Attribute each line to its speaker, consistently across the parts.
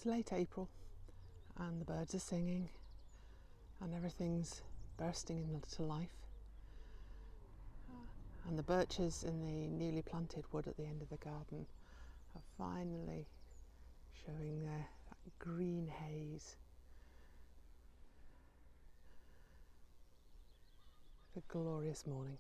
Speaker 1: It's late April and the birds are singing and everything's bursting into life. And the birches in the newly planted wood at the end of the garden are finally showing that green haze. A glorious morning.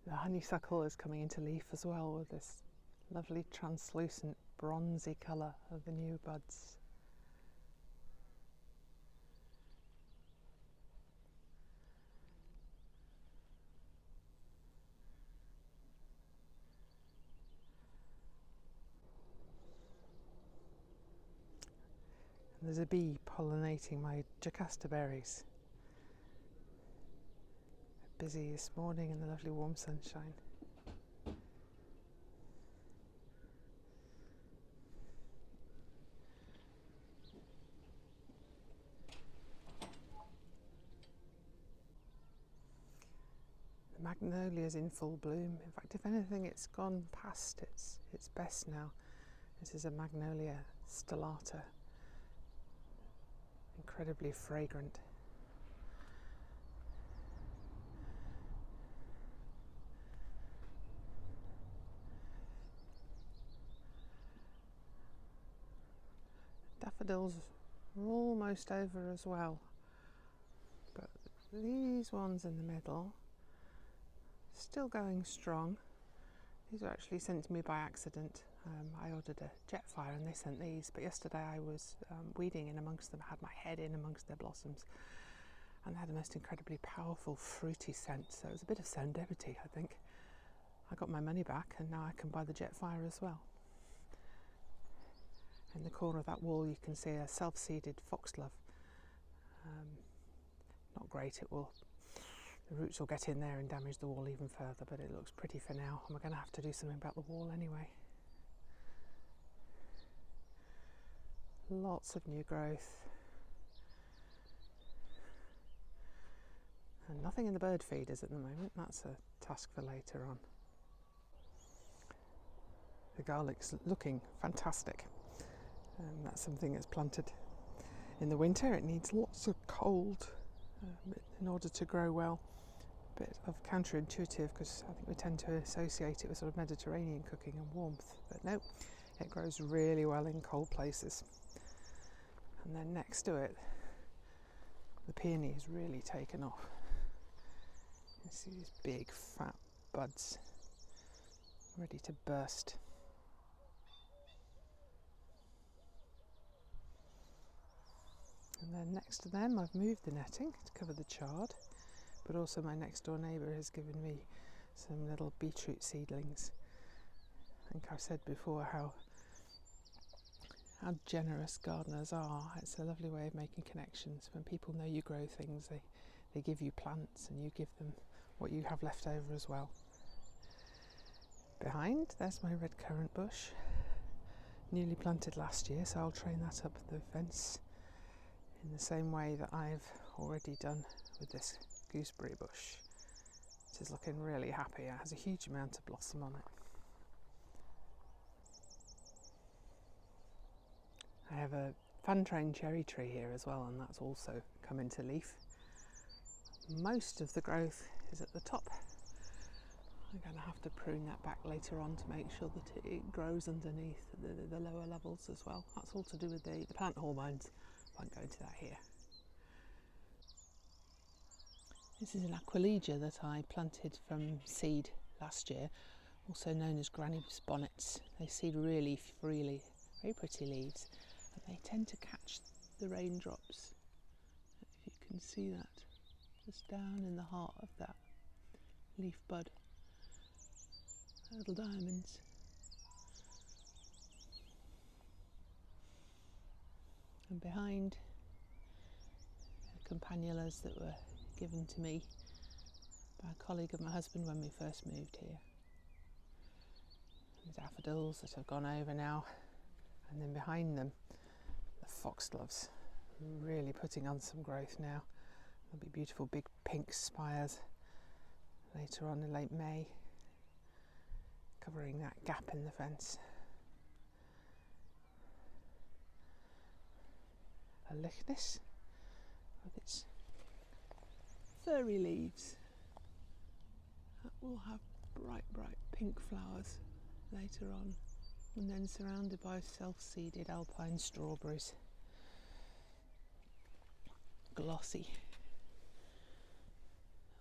Speaker 1: The honeysuckle is coming into leaf as well with this lovely translucent bronzy colour of the new buds. And there's a bee pollinating my jocasta berries. Busy this morning in the lovely warm sunshine. The magnolia's in full bloom. In fact, if anything, it's gone past its best now. This is a magnolia stellata, incredibly fragrant. Daffodils are almost over as well, but these ones in the middle still going strong. These were actually sent to me by accident. I ordered a jet fire and they sent these, but yesterday I was weeding in amongst them, had my head in amongst their blossoms, and they had the most incredibly powerful fruity scent, so it was a bit of serendipity, I think. I got my money back and now I can buy the jet fire as well. In the corner of that wall you can see a self-seeded foxglove. Not great, the roots will get in there and damage the wall even further, but it looks pretty for now, and we're going to have to do something about the wall anyway. Lots of new growth. And nothing in the bird feeders at the moment, that's a task for later on. The garlic's looking fantastic. That's something that's planted in the winter. It needs lots of cold in order to grow well. A bit of counterintuitive because I think we tend to associate it with sort of Mediterranean cooking and warmth, but no, it grows really well in cold places. And then next to it, the peony has really taken off. You see these big fat buds ready to burst. And then next to them I've moved the netting to cover the chard, but also my next door neighbour has given me some little beetroot seedlings. I think I've said before how generous gardeners are. It's a lovely way of making connections. When people know you grow things, they give you plants and you give them what you have left over as well. Behind, there's my red currant bush, newly planted last year, so I'll train that up the fence in the same way that I've already done with this gooseberry bush, which is looking really happy. It has a huge amount of blossom on it. I have a fan train cherry tree here as well, and that's also come into leaf. Most of the growth is at the top. I'm going to have to prune that back later on to make sure that it grows underneath the lower levels as well. That's all to do with the plant hormones. I won't go into that here. This is an aquilegia that I planted from seed last year, also known as granny's bonnets. They seed really freely, very pretty leaves, and they tend to catch the raindrops. If you can see that, just down in the heart of that leaf bud, little diamonds. And behind, campanulas that were given to me by a colleague of my husband when we first moved here. The daffodils that have gone over now, and then behind them the foxgloves really putting on some growth now. There'll be beautiful big pink spires later on in late May, covering that gap in the fence. A lychnis with its furry leaves that will have bright pink flowers later on, and then surrounded by self-seeded alpine strawberries, glossy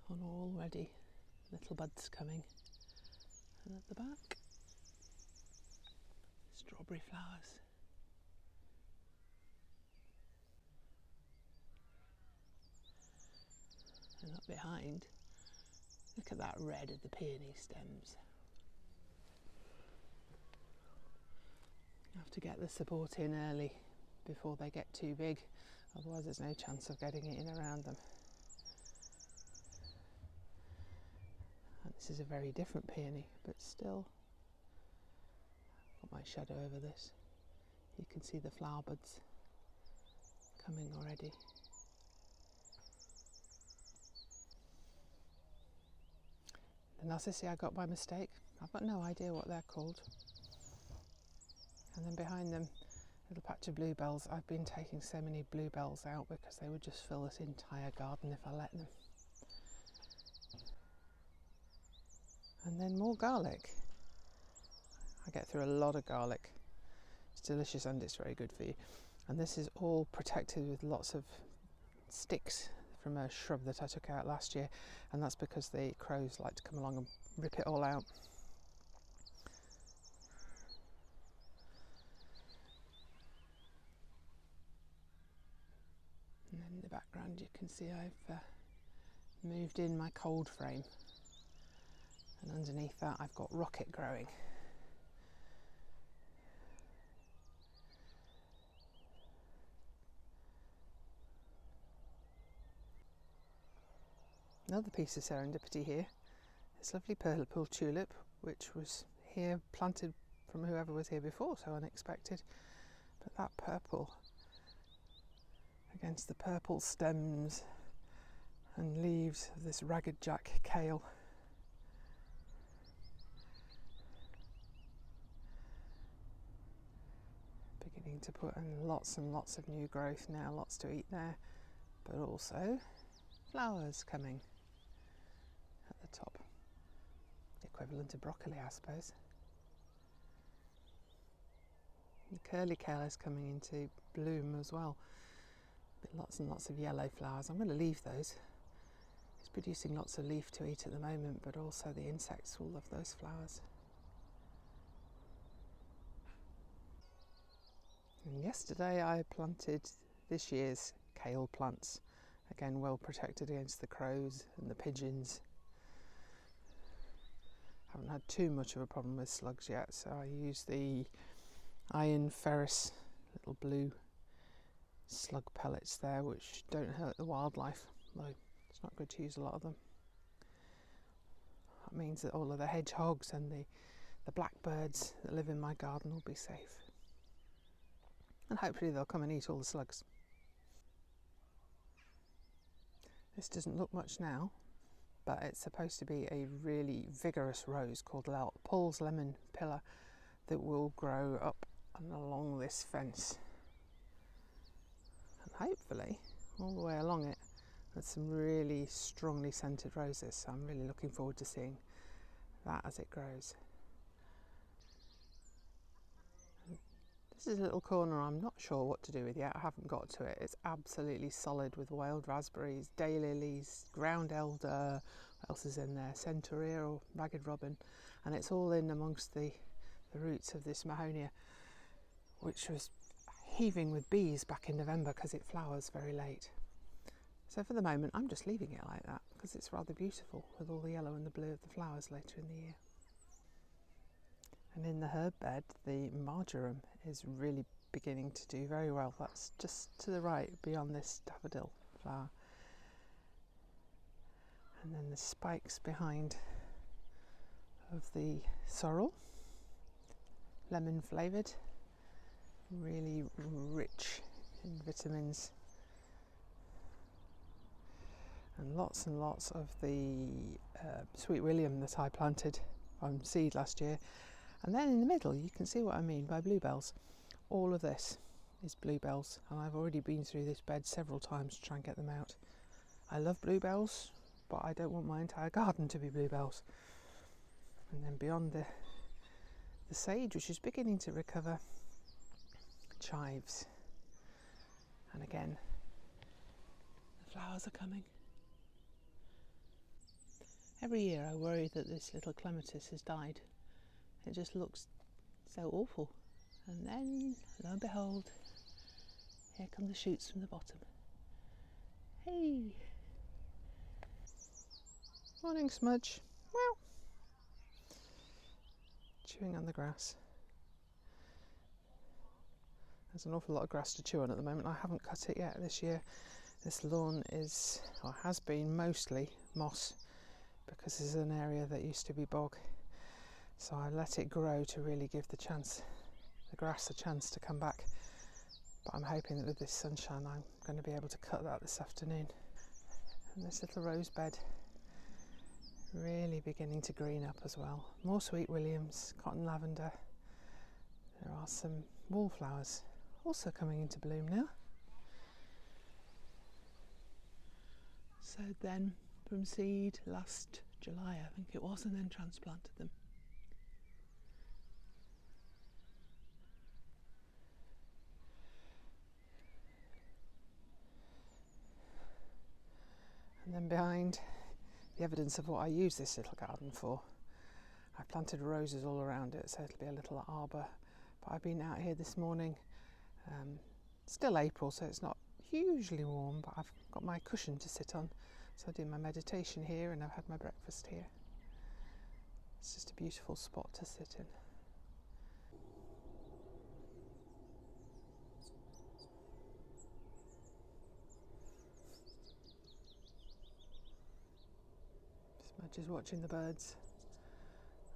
Speaker 1: on already little buds coming, and at the back strawberry flowers. And up behind, look at that red of the peony stems. You have to get the support in early before they get too big, otherwise there's no chance of getting it in around them. And this is a very different peony, but still got my shadow over this. You can see the flower buds coming already. The narcissi I got by mistake. I've got no idea what they're called. And then behind them, a little patch of bluebells. I've been taking so many bluebells out because they would just fill this entire garden if I let them. And then more garlic. I get through a lot of garlic. It's delicious and it's very good for you. And this is all protected with lots of sticks from a shrub that I took out last year, and that's because the crows like to come along and rip it all out. And then in the background you can see I've moved in my cold frame, and underneath that I've got rocket growing. Another piece of serendipity here, this lovely purple tulip, which was here planted from whoever was here before, so unexpected. But that purple against the purple stems and leaves of this ragged jack kale. Beginning to put in lots and lots of new growth now, lots to eat there, but also flowers coming at the top. The equivalent of broccoli, I suppose. The curly kale is coming into bloom as well, with lots and lots of yellow flowers. I'm going to leave those. It's producing lots of leaf to eat at the moment, but also the insects will love those flowers. And yesterday I planted this year's kale plants, again well protected against the crows and the pigeons. Haven't had too much of a problem with slugs yet, so I use the iron ferrous little blue slug pellets there, which don't hurt the wildlife, though it's not good to use a lot of them. That means that all of the hedgehogs and the blackbirds that live in my garden will be safe. And hopefully they'll come and eat all the slugs. This doesn't look much now, but it's supposed to be a really vigorous rose called Paul's Lemon Pillar that will grow up and along this fence. And hopefully, all the way along it, there's some really strongly scented roses. So I'm really looking forward to seeing that as it grows. This is a little corner I'm not sure what to do with yet. I haven't got to it. It's absolutely solid with wild raspberries, daylilies, ground elder, what else is in there? Centaurea or ragged robin. And it's all in amongst the roots of this mahonia, which was heaving with bees back in November because it flowers very late. So for the moment I'm just leaving it like that because it's rather beautiful with all the yellow and the blue of the flowers later in the year. And in the herb bed, the marjoram is really beginning to do very well. That's just to the right beyond this daffodil flower. And then the spikes behind of the sorrel lemon flavoured, really rich in vitamins, and lots of the Sweet William that I planted on seed last year. And then in the middle you can see what I mean by bluebells. All of this is bluebells, and I've already been through this bed several times to try and get them out. I love bluebells, but I don't want my entire garden to be bluebells. And then beyond the sage, which is beginning to recover, chives. And again, the flowers are coming. Every year I worry that this little clematis has died. It just looks so awful. And then, lo and behold, here come the shoots from the bottom. Hey! Morning, Smudge. Well, chewing on the grass. There's an awful lot of grass to chew on at the moment. I haven't cut it yet this year. This lawn is, or has been, mostly moss, because this is an area that used to be bog. So I let it grow to really give the grass a chance to come back. But I'm hoping that with this sunshine I'm going to be able to cut that this afternoon. And this little rose bed really beginning to green up as well. More Sweet Williams, cotton lavender. There are some wallflowers also coming into bloom now. Sowed them from seed last July, I think it was, and then transplanted them. And then behind, the evidence of what I use this little garden for. I've planted roses all around it, so it'll be a little arbour. But I've been out here this morning, still April, so it's not hugely warm, but I've got my cushion to sit on. So I do my meditation here, and I've had my breakfast here. It's just a beautiful spot to sit in. Smudge is watching the birds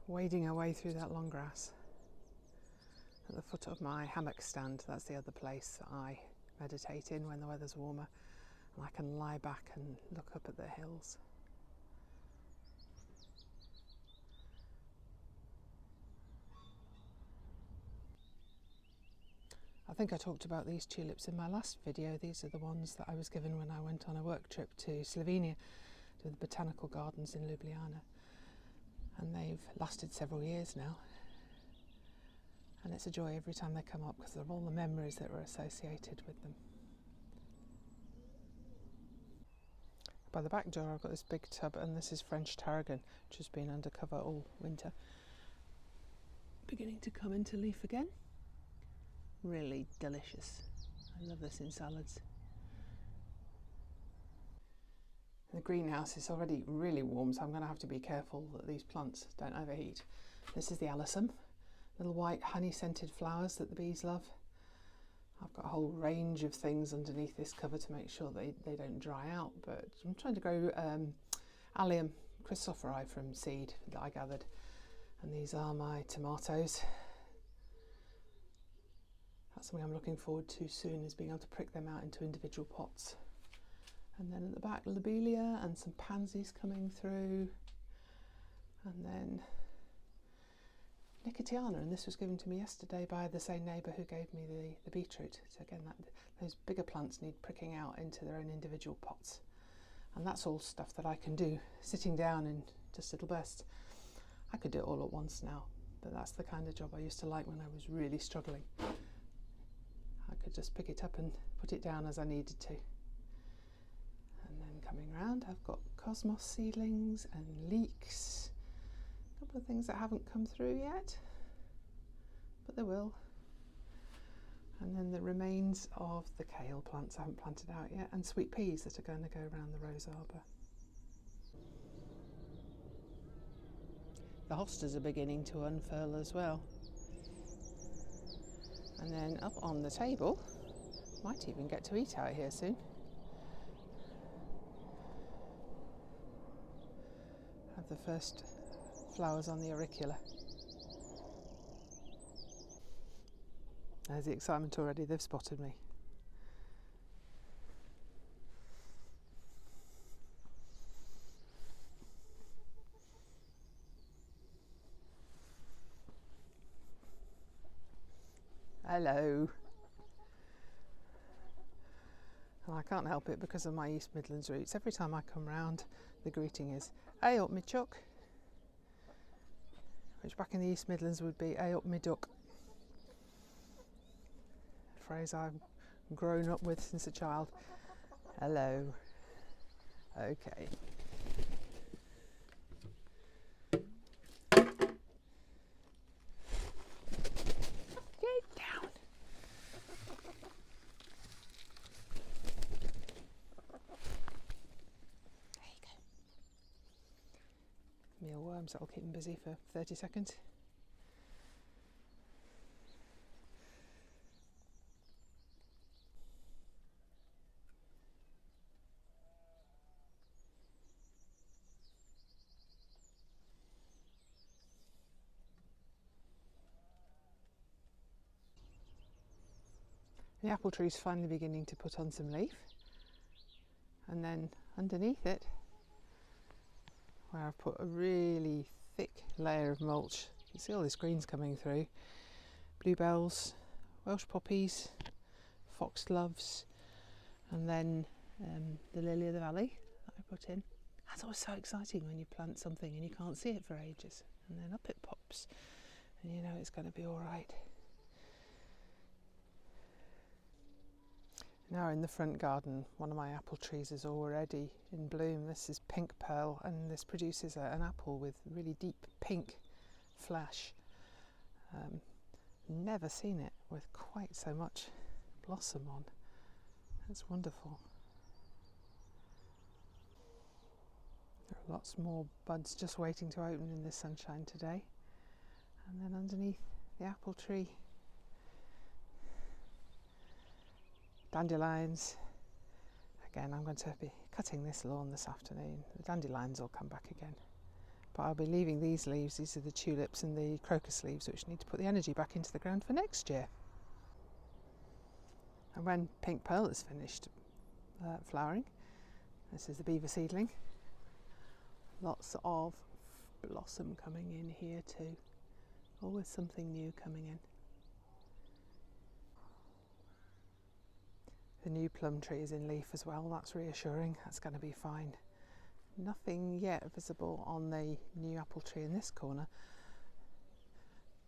Speaker 1: wading away through that long grass. At the foot of my hammock stand, that's the other place that I meditate in when the weather's warmer, and I can lie back and look up at the hills. I think I talked about these tulips in my last video. These are the ones that I was given when I went on a work trip to Slovenia to the botanical gardens in Ljubljana, and they've lasted several years now. And it's a joy every time they come up because of all the memories that were associated with them. By the back door I've got this big tub, and this is French tarragon, which has been undercover all winter. Beginning to come into leaf again. Really delicious. I love this in salads. The greenhouse is already really warm, so I'm going to have to be careful that these plants don't overheat. This is the alyssum. Little white honey scented flowers that the bees love. I've got a whole range of things underneath this cover to make sure they don't dry out, but I'm trying to grow Allium chrysophori from seed that I gathered, and these are my tomatoes. That's something I'm looking forward to soon, is being able to prick them out into individual pots. And then at the back, lobelia and some pansies coming through, and then Nicotiana, and this was given to me yesterday by the same neighbour who gave me the beetroot. So again, those bigger plants need pricking out into their own individual pots. And that's all stuff that I can do sitting down in just little bursts. I could do it all at once now, but that's the kind of job I used to like when I was really struggling. I could just pick it up and put it down as I needed to. And then coming round, I've got cosmos seedlings and leeks. A couple of things that haven't come through yet, but they will. And then the remains of the kale plants I haven't planted out yet, and sweet peas that are going to go around the rose arbour. The hostas are beginning to unfurl as well. And then up on the table, might even get to eat out here soon. Have the first flowers on the auricula. There's the excitement already, they've spotted me. Hello. And I can't help it because of my East Midlands roots. Every time I come round, the greeting is, "Hey up me chuck," which back in the East Midlands would be, "Hey up me duck." A phrase I've grown up with since a child. Hello. Okay. Get down. There you go. Mealworms, that'll keep them busy for 30 seconds. The apple tree's finally beginning to put on some leaf, and then underneath it, where I've put a really thick layer of mulch, you can see all this green's coming through. Bluebells, Welsh poppies, foxgloves, and then the lily of the valley that I put in. That's always so exciting when you plant something and you can't see it for ages, and then up it pops, and you know it's going to be all right. Now in the front garden, one of my apple trees is already in bloom. This is pink pearl, and this produces an apple with really deep pink flesh. Never seen it with quite so much blossom on. That's wonderful. There are lots more buds just waiting to open in this sunshine today. And then underneath the apple tree, dandelions. Again, I'm going to be cutting this lawn this afternoon. The dandelions will come back again. But I'll be leaving these leaves, these are the tulips and the crocus leaves, which need to put the energy back into the ground for next year. And when pink pearl is finished flowering, this is the beaver seedling. Lots of blossom coming in here too. Always something new coming in. The new plum tree is in leaf as well, that's reassuring, that's going to be fine. Nothing yet visible on the new apple tree in this corner,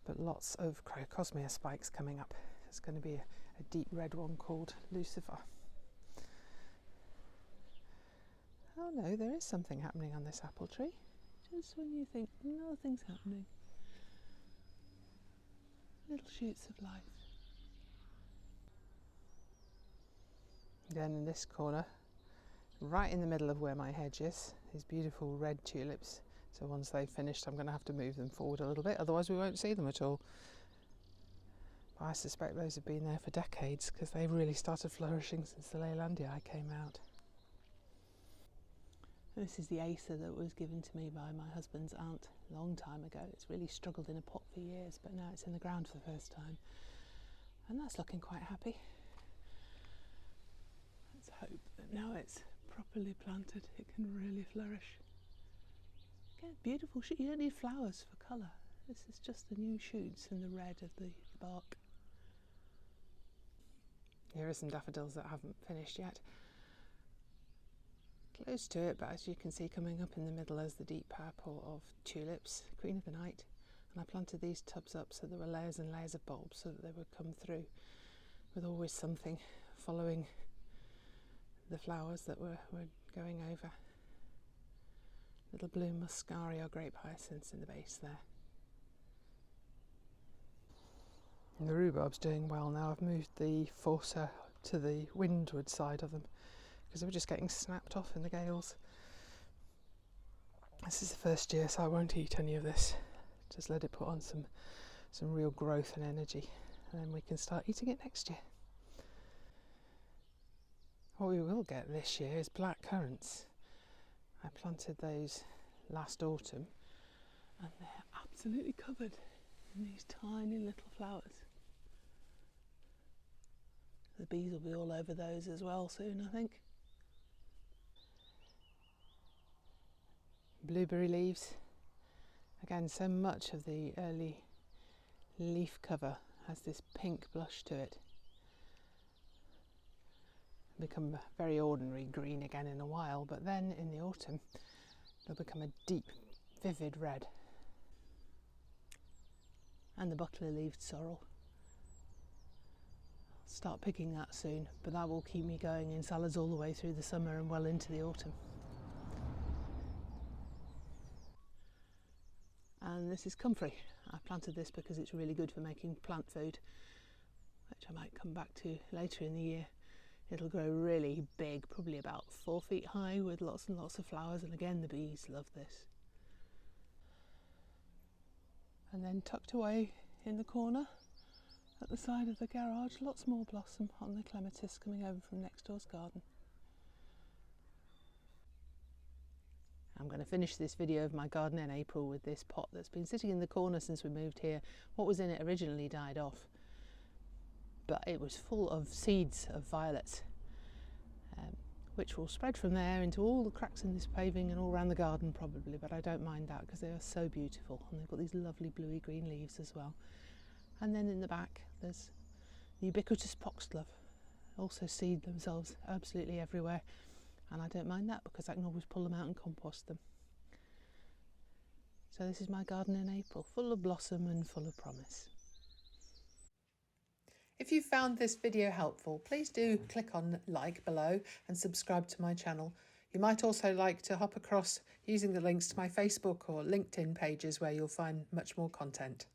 Speaker 1: but lots of crocosmia spikes coming up. There's going to be a deep red one called Lucifer. Oh no, there is something happening on this apple tree, just when you think nothing's happening. Little shoots of life. Then in this corner, right in the middle of where my hedge is, these beautiful red tulips. So once they've finished, I'm going to have to move them forward a little bit, otherwise we won't see them at all. But I suspect those have been there for decades because they've really started flourishing since the Leylandii came out. This is the Acer that was given to me by my husband's aunt a long time ago. It's really struggled in a pot for years, but now it's in the ground for the first time. And that's looking quite happy. Let's hope that now it's properly planted, it can really flourish. Get beautiful shoots. You don't need flowers for colour. This is just the new shoots and the red of the bark. Here are some daffodils that haven't finished yet. Close to it, but as you can see coming up in the middle is the deep purple of tulips, Queen of the Night. And I planted these tubs up so there were layers and layers of bulbs so that they would come through with always something following the flowers that were going over. Little blue muscari or grape hyacinths in the base there. And the rhubarb's doing well now. I've moved the forcer to the windward side of them because they were just getting snapped off in the gales. This is the first year, so I won't eat any of this. Just let it put on some real growth and energy, and then we can start eating it next year. What we will get this year is black currants. I planted those last autumn and they're absolutely covered in these tiny little flowers. The bees will be all over those as well soon, I think. Blueberry leaves. Again, so much of the early leaf cover has this pink blush to it. Become very ordinary green again in a while, but then in the autumn they'll become a deep, vivid red. And the buckler-leaved sorrel. I'll start picking that soon, but that will keep me going in salads all the way through the summer and well into the autumn. And this is comfrey. I planted this because it's really good for making plant food, which I might come back to later in the year. It'll grow really big, probably about 4 feet high, with lots and lots of flowers, and again the bees love this. And then tucked away in the corner at the side of the garage, lots more blossom on the clematis coming over from next door's garden. I'm going to finish this video of my garden in April with this pot that's been sitting in the corner since we moved here. What was in it originally died off, but it was full of seeds of violets, which will spread from there into all the cracks in this paving and all around the garden probably, but I don't mind that because they are so beautiful, and they've got these lovely bluey green leaves as well. And then in the back there's the ubiquitous foxglove, also seed themselves absolutely everywhere, and I don't mind that because I can always pull them out and compost them. So this is my garden in April, full of blossom and full of promise. If you found this video helpful, please do click on like below and subscribe to my channel. You might also like to hop across using the links to my Facebook or LinkedIn pages where you'll find much more content.